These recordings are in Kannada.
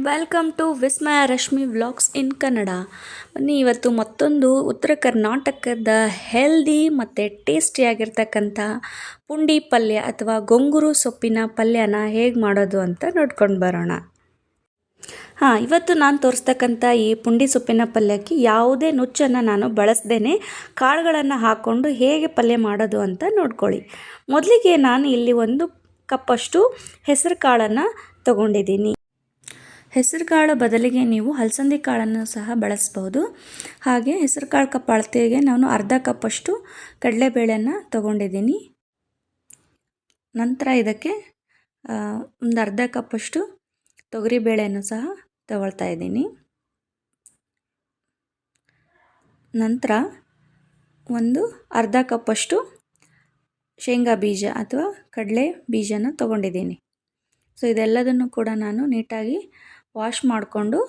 Welcome to Vismaya Rashmi vlogs in Kannada. ಬನ್ನಿ, ಇವತ್ತು ಮತ್ತೊಂದು ಉತ್ತರ ಕರ್ನಾಟಕದ ಹೆಲ್ದಿ ಮತ್ತು ಟೇಸ್ಟಿಯಾಗಿರ್ತಕ್ಕಂಥ ಪುಂಡಿ ಪಲ್ಯ ಅಥವಾ ಗೊಂಗುರು ಸೊಪ್ಪಿನ ಪಲ್ಯನ ಹೇಗೆ ಮಾಡೋದು ಅಂತ ನೋಡ್ಕೊಂಡು ಬರೋಣ. ಇವತ್ತು ನಾನು ತೋರಿಸ್ತಕ್ಕಂಥ ಈ ಪುಂಡಿ ಸೊಪ್ಪಿನ ಪಲ್ಯಕ್ಕೆ ಯಾವುದೇ ನುಚ್ಚನ್ನು ನಾನು ಬಳಸ್ದೇ ಕಾಳುಗಳನ್ನು ಹಾಕ್ಕೊಂಡು ಹೇಗೆ ಪಲ್ಯ ಮಾಡೋದು ಅಂತ ನೋಡ್ಕೊಳ್ಳಿ. ಮೊದಲಿಗೆ ನಾನು ಇಲ್ಲಿ 1 ಕಪ್ಪಷ್ಟು ಹೆಸರು ಕಾಳನ್ನು ತಗೊಂಡಿದ್ದೀನಿ. ಹೆಸರು ಕಾಳು ಬದಲಿಗೆ ನೀವು ಹಲಸಂದಿ ಕಾಳನ್ನು ಸಹ ಬಳಸ್ಬೋದು. ಹಾಗೆ ಹೆಸರು ಕಾಳು ಕಪ್ ಅಳತೆಗೆ ನಾನು ಅರ್ಧ ಕಪ್ಪಷ್ಟು ಕಡಲೆಬೇಳೆಯನ್ನು ತಗೊಂಡಿದ್ದೀನಿ. ನಂತರ ಇದಕ್ಕೆ ಒಂದು ಅರ್ಧ ಕಪ್ಪಷ್ಟು ತೊಗರಿಬೇಳೆಯನ್ನು ಸಹ ತಗೊಳ್ತಾ ಇದ್ದೀನಿ. ನಂತರ ಒಂದು ಅರ್ಧ ಕಪ್ಪಷ್ಟು ಶೇಂಗಾ ಬೀಜ ಅಥವಾ ಕಡಲೆ ಬೀಜನ ತಗೊಂಡಿದ್ದೀನಿ. ಸೊ ಇದೆಲ್ಲದನ್ನು ಕೂಡ ನಾನು ನೀಟಾಗಿ ವಾಶ್ ಮಾಡಿಕೊಂಡು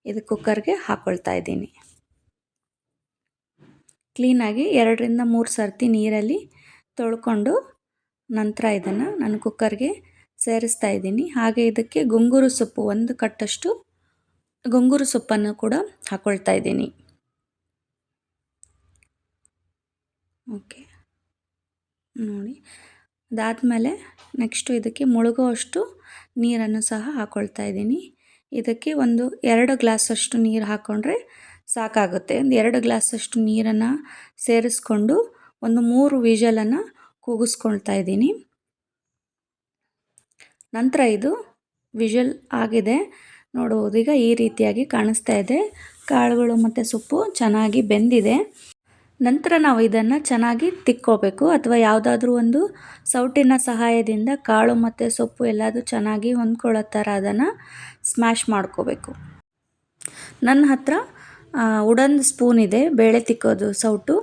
ಇದು ಕುಕ್ಕರ್ಗೆ ಹಾಕ್ಕೊಳ್ತಾ ಇದ್ದೀನಿ. ಕ್ಲೀನಾಗಿ 2ರಿಂದ 3 ಸರ್ತಿ ನೀರಲ್ಲಿ ತೊಳ್ಕೊಂಡು ನಂತರ ಇದನ್ನು ನಾನು ಕುಕ್ಕರ್ಗೆ ಸೇರಿಸ್ತಾ ಇದ್ದೀನಿ. ಹಾಗೆ ಇದಕ್ಕೆ ಗೊಂಗುರು ಸೊಪ್ಪು 1 ಕಟ್ಟಷ್ಟು ಗೊಂಗುರು ಸೊಪ್ಪನ್ನು ಕೂಡ ಹಾಕ್ಕೊಳ್ತಾ ಇದ್ದೀನಿ. ಓಕೆ, ನೋಡಿ, ಅದಾದಮೇಲೆ ನೆಕ್ಸ್ಟು ಇದಕ್ಕೆ ಮುಳುಗುವಷ್ಟು ನೀರನ್ನು ಸಹ ಹಾಕ್ಕೊಳ್ತಾ ಇದ್ದೀನಿ. ಇದಕ್ಕೆ 2 ಗ್ಲಾಸಷ್ಟು ನೀರು ಹಾಕ್ಕೊಂಡ್ರೆ ಸಾಕಾಗುತ್ತೆ. 2 ಗ್ಲಾಸಷ್ಟು ನೀರನ್ನು ಸೇರಿಸ್ಕೊಂಡು 3 ವಿಷಲನ್ನು ಕೂಗಿಸ್ಕೊಳ್ತಾ ಇದ್ದೀನಿ. ನಂತರ ಇದು ವಿಷಲ್ ಆಗಿದೆ ನೋಡುವುದು. ಈಗ ಈ ರೀತಿಯಾಗಿ ಕಾಣಿಸ್ತಾ ಇದೆ. ಕಾಳುಗಳು ಮತ್ತು ಸೊಪ್ಪು ಚೆನ್ನಾಗಿ ಬೆಂದಿದೆ. ನಂತರ ನಾವು ಇದನ್ನು ಚೆನ್ನಾಗಿ ತಿಕ್ಕೋಬೇಕು, ಅಥವಾ ಯಾವುದಾದ್ರೂ ಒಂದು ಸೌಟಿನ ಸಹಾಯದಿಂದ ಕಾಳು ಮತ್ತು ಸೊಪ್ಪು ಎಲ್ಲದೂ ಚೆನ್ನಾಗಿ ಹೊಂದ್ಕೊಳ್ಳೋ ಥರ ಅದನ್ನು ಸ್ಮ್ಯಾಶ್ ಮಾಡ್ಕೋಬೇಕು. ನನ್ನ ಹತ್ರ ವುಡನ್ ಸ್ಪೂನ್ ಇದೆ, ಬೇಳೆ ತಿಕ್ಕೋದು ಸೌಟು.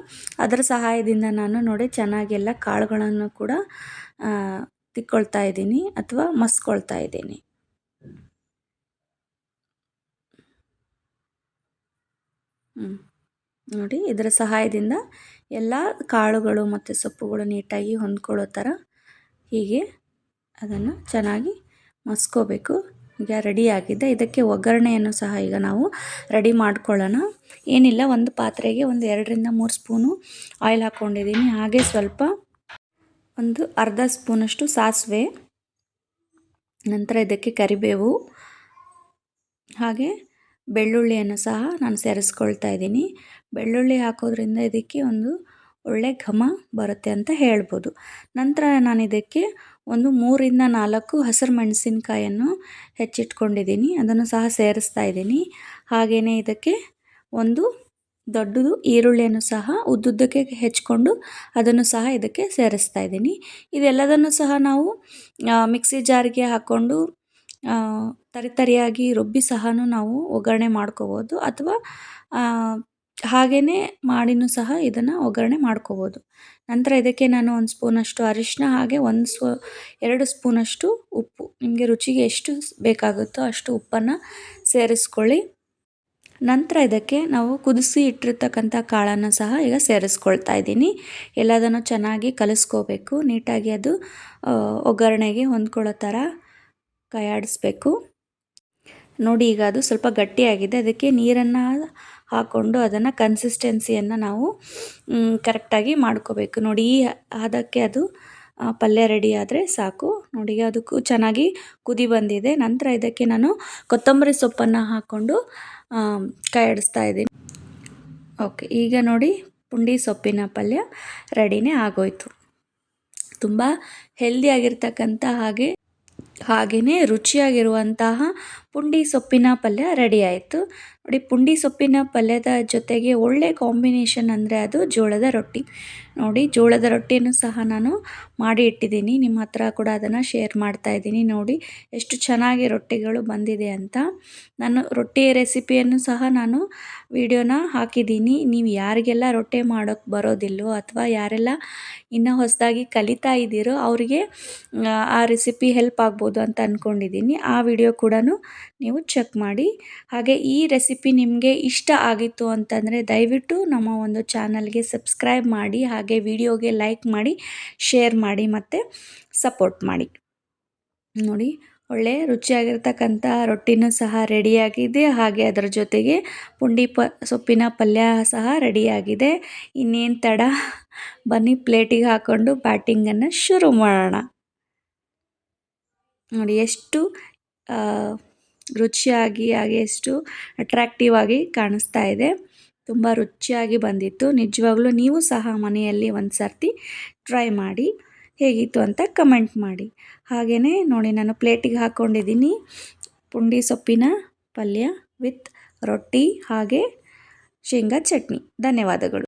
ಅದರ ಸಹಾಯದಿಂದ ನಾನು ನೋಡಿ ಚೆನ್ನಾಗಿ ಎಲ್ಲ ಕಾಳುಗಳನ್ನು ಕೂಡ ತಿಕ್ಕೊಳ್ತಾ ಇದ್ದೀನಿ ಅಥವಾ ಮಸ್ಕೊಳ್ತಾ ಇದ್ದೀನಿ. ನೋಡಿ, ಇದರ ಸಹಾಯದಿಂದ ಎಲ್ಲ ಕಾಳುಗಳು ಮತ್ತು ಸೊಪ್ಪುಗಳು ನೀಟಾಗಿ ಹೊಂದ್ಕೊಳ್ಳೋ ಥರ ಹೀಗೆ ಅದನ್ನು ಚೆನ್ನಾಗಿ ಮಸ್ಕೋಬೇಕು. ಈಗ ರೆಡಿಯಾಗಿದೆ. ಇದಕ್ಕೆ ಒಗ್ಗರಣೆಯನ್ನು ಸಹ ಈಗ ನಾವು ರೆಡಿ ಮಾಡ್ಕೊಳ್ಳೋಣ. ಏನಿಲ್ಲ, ಒಂದು ಪಾತ್ರೆಗೆ 2ರಿಂದ 3 ಸ್ಪೂನು ಆಯಿಲ್ ಹಾಕ್ಕೊಂಡಿದ್ದೀನಿ. ಹಾಗೆ ಸ್ವಲ್ಪ ಒಂದು ಅರ್ಧ ಸ್ಪೂನಷ್ಟು ಸಾಸಿವೆ, ನಂತರ ಇದಕ್ಕೆ ಕರಿಬೇವು ಹಾಗೆ ಬೆಳ್ಳುಳ್ಳಿಯನ್ನು ಸಹ ನಾನು ಸೇರಿಸ್ಕೊಳ್ತಾ ಇದ್ದೀನಿ. ಬೆಳ್ಳುಳ್ಳಿ ಹಾಕೋದ್ರಿಂದ ಇದಕ್ಕೆ ಒಂದು ಒಳ್ಳೆ ಘಮ ಬರುತ್ತೆ ಅಂತ ಹೇಳ್ಬೋದು. ನಂತರ ನಾನು ಇದಕ್ಕೆ 3ರಿಂದ 4 ಹಸಿರು ಮೆಣಸಿನ್ಕಾಯನ್ನು ಹೆಚ್ಚಿಟ್ಕೊಂಡಿದ್ದೀನಿ, ಅದನ್ನು ಸಹ ಸೇರಿಸ್ತಾ ಇದ್ದೀನಿ. ಹಾಗೆಯೇ ಇದಕ್ಕೆ ಒಂದು ದೊಡ್ಡದು ಈರುಳ್ಳಿಯನ್ನು ಸಹ ಉದ್ದುದ್ದಕ್ಕೆ ಹೆಚ್ಚಿಕೊಂಡು ಅದನ್ನು ಸಹ ಇದಕ್ಕೆ ಸೇರಿಸ್ತಾ ಇದ್ದೀನಿ. ಇದೆಲ್ಲದನ್ನು ಸಹ ನಾವು ಮಿಕ್ಸಿ ಜಾರಿಗೆ ಹಾಕ್ಕೊಂಡು ತರಿಯಾಗಿ ರುಬ್ಬಿ ಸಹ ನಾವು ಒಗ್ಗರಣೆ ಮಾಡ್ಕೋಬೋದು, ಅಥವಾ ಹಾಗೆಯೇ ಮಾಡಿನೂ ಸಹ ಇದನ್ನು ಒಗ್ಗರಣೆ ಮಾಡ್ಕೋಬೋದು. ನಂತರ ಇದಕ್ಕೆ ನಾನು 1 ಸ್ಪೂನಷ್ಟು ಅರಿಶಿನ ಹಾಗೆ 2 ಸ್ಪೂನಷ್ಟು ಉಪ್ಪು, ನಿಮಗೆ ರುಚಿಗೆ ಎಷ್ಟು ಬೇಕಾಗುತ್ತೋ ಅಷ್ಟು ಉಪ್ಪನ್ನು ಸೇರಿಸ್ಕೊಳ್ಳಿ. ನಂತರ ಇದಕ್ಕೆ ನಾವು ಕುದಿಸಿ ಇಟ್ಟಿರ್ತಕ್ಕಂಥ ಕಾಳನ್ನು ಸಹ ಈಗ ಸೇರಿಸ್ಕೊಳ್ತಾ ಇದ್ದೀನಿ. ಎಲ್ಲದನ್ನು ಚೆನ್ನಾಗಿ ಕಲಿಸ್ಕೋಬೇಕು, ನೀಟಾಗಿ ಅದು ಒಗ್ಗರಣೆಗೆ ಹೊಂದ್ಕೊಳ್ಳೋ ಥರ ಕೈಯಾಡಿಸ್ಬೇಕು. ನೋಡಿ, ಈಗ ಅದು ಸ್ವಲ್ಪ ಗಟ್ಟಿಯಾಗಿದೆ. ಅದಕ್ಕೆ ನೀರನ್ನು ಹಾಕ್ಕೊಂಡು ಅದನ್ನು ಕನ್ಸಿಸ್ಟೆನ್ಸಿಯನ್ನು ನಾವು ಕರೆಕ್ಟಾಗಿ ಮಾಡ್ಕೋಬೇಕು. ನೋಡಿ, ಈ ಹದಕ್ಕೆ ಅದು ಪಲ್ಯ ರೆಡಿ ಆದರೆ ಸಾಕು. ನೋಡಿ, ಅದಕ್ಕೂ ಚೆನ್ನಾಗಿ ಕುದಿ ಬಂದಿದೆ. ನಂತರ ಇದಕ್ಕೆ ನಾನು ಕೊತ್ತಂಬರಿ ಸೊಪ್ಪನ್ನು ಹಾಕ್ಕೊಂಡು ಕೈಯಾಡಿಸ್ತಾ ಇದ್ದೀನಿ. ಓಕೆ, ಈಗ ನೋಡಿ, ಪುಂಡಿ ಸೊಪ್ಪಿನ ಪಲ್ಯ ರೆಡಿನೇ ಆಗೋಯ್ತು. ತುಂಬ ಹೆಲ್ದಿಯಾಗಿರ್ತಕ್ಕಂಥ ಹಾಗೆಯೇ ರುಚಿಯಾಗಿರುವಂತಹ ಪುಂಡಿ ಸೊಪ್ಪಿನ ಪಲ್ಯ ರೆಡಿ ಆಯಿತು. ನೋಡಿ, ಪುಂಡಿ ಸೊಪ್ಪಿನ ಪಲ್ಯದ ಜೊತೆಗೆ ಒಳ್ಳೆ ಕಾಂಬಿನೇಷನ್ ಅಂದರೆ ಅದು ಜೋಳದ ರೊಟ್ಟಿ. ನೋಡಿ, ಜೋಳದ ರೊಟ್ಟಿಯನ್ನು ಸಹ ನಾನು ಮಾಡಿ ಇಟ್ಟಿದ್ದೀನಿ, ನಿಮ್ಮ ಹತ್ರ ಕೂಡ ಅದನ್ನು ಶೇರ್ ಮಾಡ್ತಾ ಇದ್ದೀನಿ. ನೋಡಿ ಎಷ್ಟು ಚೆನ್ನಾಗಿ ರೊಟ್ಟಿಗಳು ಬಂದಿದೆ ಅಂತ. ನಾನು ರೊಟ್ಟಿ ರೆಸಿಪಿಯನ್ನು ಸಹ ನಾನು ವಿಡಿಯೋನ ಹಾಕಿದ್ದೀನಿ. ನೀವು ಯಾರಿಗೆಲ್ಲ ರೊಟ್ಟಿ ಮಾಡೋಕ್ಕೆ ಬರೋದಿಲ್ವೋ ಅಥವಾ ಯಾರೆಲ್ಲ ಇನ್ನೂ ಹೊಸದಾಗಿ ಕಲಿತಾ ಇದ್ದೀರೋ ಅವರಿಗೆ ಆ ರೆಸಿಪಿ ಹೆಲ್ಪ್ ಆಗ್ಬೋದು ಅಂತ ಅಂದ್ಕೊಂಡಿದ್ದೀನಿ. ಆ ವಿಡಿಯೋ ಕೂಡ ನೀವು ಚೆಕ್ ಮಾಡಿ. ಹಾಗೆ ಈ ರೆಸಿಪಿ ನಿಮಗೆ ಇಷ್ಟ ಆಗಿತ್ತು ಅಂತಂದರೆ ದಯವಿಟ್ಟು ನಮ್ಮ ಒಂದು ಚಾನಲ್ಗೆ ಸಬ್ಸ್ಕ್ರೈಬ್ ಮಾಡಿ, ಹಾಗೆ ವಿಡಿಯೋಗೆ ಲೈಕ್ ಮಾಡಿ, ಶೇರ್ ಮಾಡಿ ಮತ್ತು ಸಪೋರ್ಟ್ ಮಾಡಿ. ನೋಡಿ, ಒಳ್ಳೆ ರುಚಿಯಾಗಿರ್ತಕ್ಕಂಥ ರೊಟ್ಟಿನೂ ಸಹ ರೆಡಿಯಾಗಿದೆ. ಹಾಗೆ ಅದರ ಜೊತೆಗೆ ಪುಂಡಿ ಸೊಪ್ಪಿನ ಪಲ್ಯ ಸಹ ರೆಡಿಯಾಗಿದೆ. ಇನ್ನೇನು ತಡ, ಬನ್ನಿ ಪ್ಲೇಟಿಗೆ ಹಾಕ್ಕೊಂಡು ಬ್ಯಾಟಿಂಗನ್ನು ಶುರು ಮಾಡೋಣ. ನೋಡಿ ಎಷ್ಟು ರುಚಿಯಾಗಿ ಹಾಗೆ ಎಷ್ಟು ಅಟ್ರಾಕ್ಟಿವ್ ಆಗಿ ಕಾಣಿಸ್ತಾ ಇದೆ. ತುಂಬ ರುಚಿಯಾಗಿ ಬಂದಿತ್ತು. ನಿಜವಾಗ್ಲೂ ನೀವು ಸಹ ಮನೆಯಲ್ಲಿ ಒಂದು ಸರ್ತಿ ಟ್ರೈ ಮಾಡಿ, ಹೇಗಿತ್ತು ಅಂತ ಕಮೆಂಟ್ ಮಾಡಿ. ಹಾಗೆಯೇ ನೋಡಿ, ನಾನು ಪ್ಲೇಟಿಗೆ ಹಾಕ್ಕೊಂಡಿದ್ದೀನಿ ಪುಂಡಿ ಸೊಪ್ಪಿನ ಪಲ್ಯ ವಿತ್ ರೊಟ್ಟಿ ಹಾಗೆ ಶೇಂಗಾ ಚಟ್ನಿ. ಧನ್ಯವಾದಗಳು.